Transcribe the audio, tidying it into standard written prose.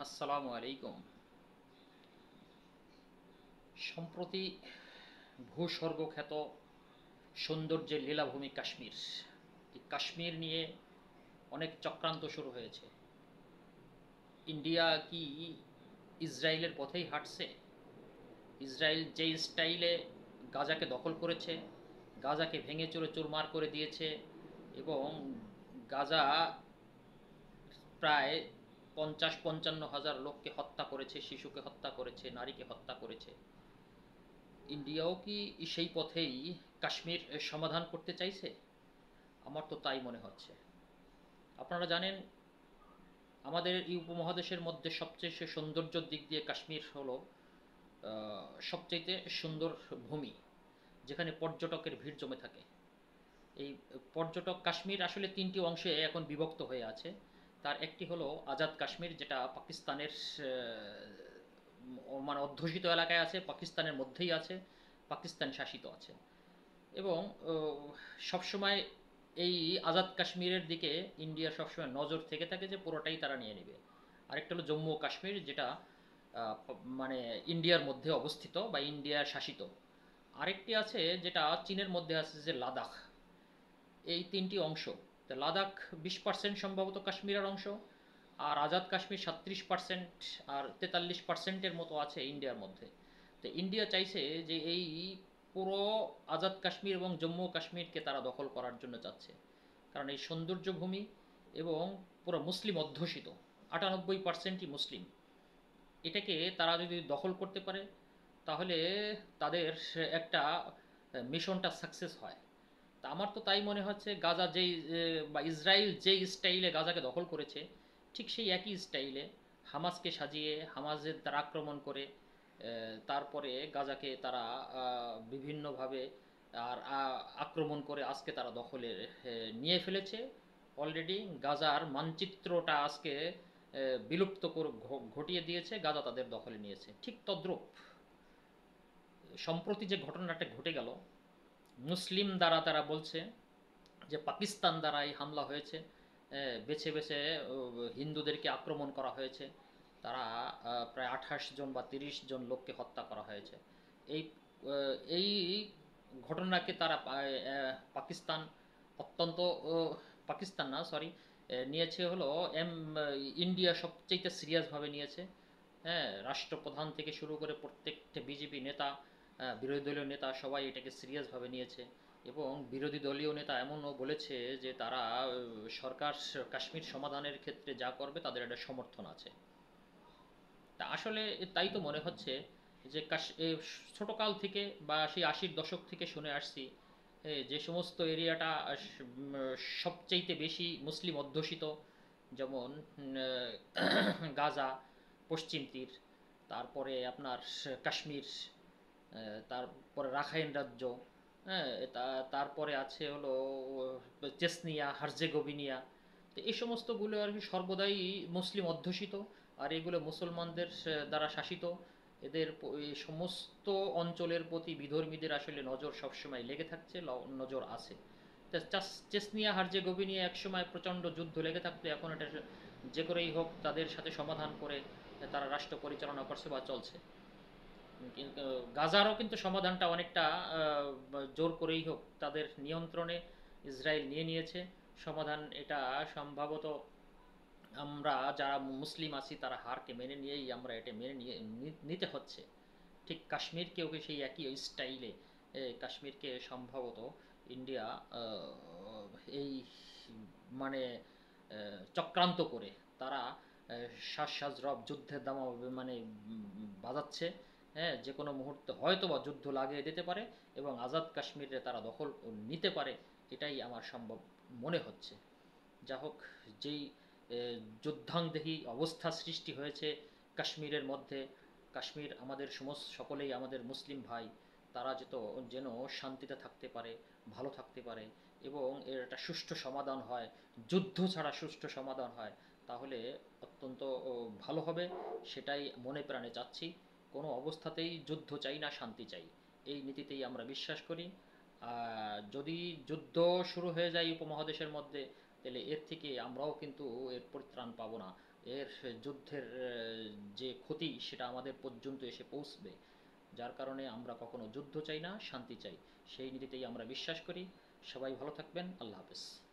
আসসালামু আলাইকুম। সম্প্রতি ভূস্বর্গখ্যাত সৌন্দর্যের লীলাভূমি কাশ্মীর, এই কাশ্মীর নিয়ে অনেক চক্রান্ত শুরু হয়েছে। ইন্ডিয়া কি ইসরায়েলের পথেই হাঁটছে? ইসরায়েল যে স্টাইলে গাজাকে দখল করেছে, গাজাকে ভেঙে চুরে চুরমার করে দিয়েছে, এবং গাজা প্রায় ৫০-৫৫ হাজার লোককে হত্যা করেছে, শিশুকে হত্যা করেছে, নারীকে হত্যা করেছে। ইন্ডিয়াও কি সেই পথেই কাশ্মীর সমাধান করতে চাইছে? আমার তো তাই মনে হচ্ছে। আপনারা জানেন, আমাদের এই উপমহাদেশের মধ্যে সবচেয়ে সৌন্দর্যের দিক দিয়ে কাশ্মীর হলো সবচাইতে সুন্দর ভূমি, যেখানে পর্যটকের ভিড় জমে থাকে। এই পর্যটক কাশ্মীর আসলে তিনটি অংশে এখন বিভক্ত হয়ে আছে। তার একটি হলো আজাদ কাশ্মীর, যেটা পাকিস্তানের মানে অধ্যুষিত এলাকায় আছে, পাকিস্তানের মধ্যেই আছে, পাকিস্তান শাসিত আছে। এবং সবসময় এই আজাদ কাশ্মীরের দিকে ইন্ডিয়ার সবসময় নজর থেকে থাকে যে পুরোটাই তারা নিয়ে নেবে। আরেকটা হলো জম্মু ও কাশ্মীর, যেটা মানে ইন্ডিয়ার মধ্যে অবস্থিত বা ইন্ডিয়ার শাসিত। আরেকটি আছে যেটা চীনের মধ্যে আছে, যে লাদাখ। এই তিনটি অংশ। তো লাদাখ ২০% সম্ভবত কাশ্মীরের অংশ, আর আজাদ কাশ্মীর ৩৭%, আর ৪৩%-এর মতো আছে ইন্ডিয়ার মধ্যে। তো ইন্ডিয়া চাইছে যে এই পুরো আজাদ কাশ্মীর এবং জম্মু কাশ্মীরকে তারা দখল করার জন্য চাচ্ছে। কারণ এই সৌন্দর্য ভূমি এবং পুরো মুসলিম অধ্যুষিত, ৯৮%ই মুসলিম। এটাকে তারা যদি দখল করতে পারে, তাহলে তাদের একটা মিশনটা সাকসেস হয়। তা আমার তো তাই মনে হচ্ছে, গাজা যেই বা ইসরায়েল যেই স্টাইলে গাজাকে দখল করেছে, ঠিক সেই একই স্টাইলে হামাসকে সাজিয়ে হামাসের তারা আক্রমণ করে তারপরে গাজাকে তারা বিভিন্নভাবে আর আক্রমণ করে আজকে তারা দখলে নিয়ে ফেলেছে। অলরেডি গাজার মানচিত্রটা আজকে বিলুপ্ত করে ঘটিয়ে দিয়েছে, গাজা তাদের দখলে নিয়েছে। ঠিক তদ্রূপ সম্প্রতি যে ঘটনাটা ঘটে গেল, মুসলিম দ্বারা তারা বলছে যে পাকিস্তান দ্বারা এই হামলা হয়েছে, বেছে বেছে হিন্দুদেরকে আক্রমণ করা হয়েছে। তারা প্রায় ২৮ জন বা ৩০ জন লোককে হত্যা করা হয়েছে। এই এই ঘটনাকে তারা পাকিস্তান অত্যন্ত পাকিস্তান না, সরি, নিয়েছে হলো ইন্ডিয়া সবচেয়ে সিরিয়াসভাবে নিয়েছে। হ্যাঁ, রাষ্ট্রপ্রধান থেকে শুরু করে প্রত্যেকটা বিজেপি নেতা, বিরোধী দলীয় নেতা, সবাই এটাকে সিরিয়াসভাবে নিয়েছে। এবং বিরোধী দলীয় নেতা এমনও বলেছে যে তারা সরকার কাশ্মীর সমাধানের ক্ষেত্রে যা করবে তাদের একটা সমর্থন আছে। তা আসলে তাই তো মনে হচ্ছে যে ছোটকাল থেকে বা সেই ৮০-এর দশক থেকে শুনে আসছি, যে সমস্ত এরিয়াটা সবচাইতে বেশি মুসলিম অধ্যুষিত, যেমন গাজা, পশ্চিম তীর, তারপরে আপনার কাশ্মীর, তারপরে রাখাইন রাজ্য, হ্যাঁ, তারপরে আছে হলো চেসনিয়া, হার্জেগোভিনিয়া। তো এই সমস্তগুলো আর কি সর্বদাই মুসলিম অধ্যুষিত, আর এগুলো মুসলমানদের দ্বারা শাসিত। এদের এই সমস্ত অঞ্চলের প্রতি বিধর্মীদের আসলে নজর সবসময় লেগে থাকছে, নজর আছে। চেসনিয়া হার্জেগোভিনিয়া একসময় প্রচণ্ড যুদ্ধ লেগে থাকতো, এখন এটা যে করেই হোক তাদের সাথে সমাধান করে তারা রাষ্ট্র পরিচালনা করছে বা চলছে। কিন্তু গাজারও কিন্তু সমাধানটা অনেকটা জোর করেই হোক তাদের নিয়ন্ত্রণে ইসরায়েল নিয়ে নিয়েছে। সমাধান এটা সম্ভবত আমরা যারা মুসলিম আছি তারা হারকে মেনে নিয়েই আমরা এটা মেনে নিয়ে নিতে হচ্ছে। ঠিক কাশ্মীরকেও সেই একই স্টাইলে কাশ্মীরকে সম্ভবত ইন্ডিয়া এই মানে চক্রান্ত করে তারা শ্বাস রব যুদ্ধের দামা মানে বাজাচ্ছে। হ্যাঁ, যে কোনো মুহূর্তে হয়তো বা যুদ্ধ লাগিয়ে দিতে পারে এবং আজাদ কাশ্মীরে তারা দখল নিতে পারে। এটাই আমার সম্ভব মনে হচ্ছে। যা হোক, যেই যুদ্ধাংদেহী অবস্থা সৃষ্টি হয়েছে কাশ্মীরের মধ্যে, কাশ্মীর আমাদের সমস্ত সকলেই আমাদের মুসলিম ভাই, তারা যেন শান্তিতে থাকতে পারে, ভালো থাকতে পারে, এবং এর একটা সুষ্ঠু সমাধান হয়, যুদ্ধ ছাড়া সুষ্ঠু সমাধান হয়, তাহলে অত্যন্ত ভালো হবে। সেটাই মনে প্রাণে চাচ্ছি। কোনো অবস্থাতেই যুদ্ধ চাই না, শান্তি চাই। এই নীতিতেই আমরা বিশ্বাস করি। যদি যুদ্ধ শুরু হয়ে যায় উপমহাদেশের মধ্যে, তাহলে এর থেকে আমরাও কিন্তু এর পরিত্রাণ পাবো না। এর যুদ্ধের যে ক্ষতি সেটা আমাদের পর্যন্ত এসে পৌঁছবে। যার কারণে আমরা কখনো যুদ্ধ চাই না, শান্তি চাই। সেই নীতিতেই আমরা বিশ্বাস করি। সবাই ভালো থাকবেন। আল্লাহ হাফেজ।